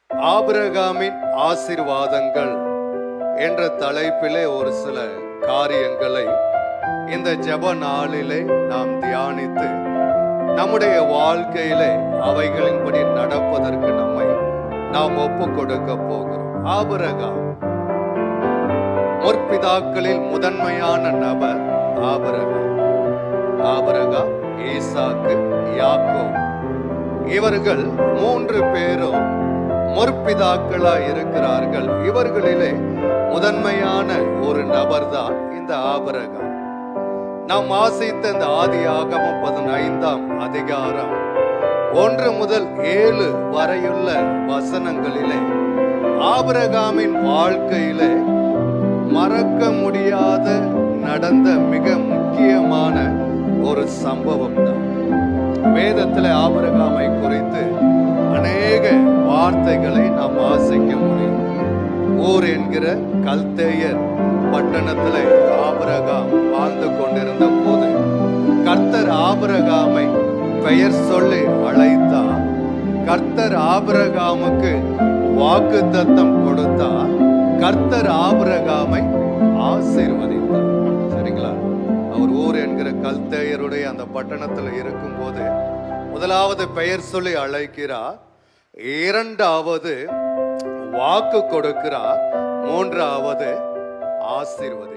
ஆபிரகாமின் ஆசீர்வாதங்கள் என்ற தலைப்பிலே ஒரு சில காரியங்களை இந்த ஜெப நாளிலே நாம் தியானித்து நம்முடைய வாழ்க்கையிலே அவைகளின்படி நடப்பதற்கு நம்மை நாம் ஒப்பு கொடுக்க போகிறோம். ஆபிரகாம் முற்பிதாக்களில் முதன்மையான நபர். ஆபிரகாம், ஈசாக்கு, யாக்கோபு, இவர்கள் 3 பேரும் முற்பிதாக்களாய் இருக்கிறார்கள். இவர்களிலே முதன்மையான ஒரு நபர் தான் இந்த ஆபிரகாம். நாம் வாசித்த இந்த ஆதியாகமம் 15ஆம் அதிகாரம் 1 முதல் 7 வரையுள்ள வசனங்களிலே ஆபிரகாமின் வாழ்க்கையிலே மறக்க முடியாத நடந்த மிக முக்கியமான ஒரு சம்பவம் தான். வேதத்திலே ஆபிரகாமை குறித்து அநேக வார்த்தைகளை நாம் வாசிக்க முடியும். ஊர் என்கிற கல்தேயர் பட்டணத்திலே ஆபிரகாம் வாழ்ந்து கொண்டிருந்த போது கர்த்தர் ஆபிரகாமை பெயர் சொல்லி அழைத்தார். கர்த்தர் ஆபிரகாமுக்கு வாக்குத்தத்தம் கொடுத்தார். கர்த்தர் ஆபிரகாமை ஆசீர்வதித்தார். சரிங்களா? அவர் ஊர் என்கிற கல்தேயருடைய அந்த பட்டணத்தில் இருக்கும் போது முதலாவது பெயர் சொல்லி அழைக்கிறார், 2வது வாக்கு கொடுக்கிறார், 3வது ஆசீர்வதி.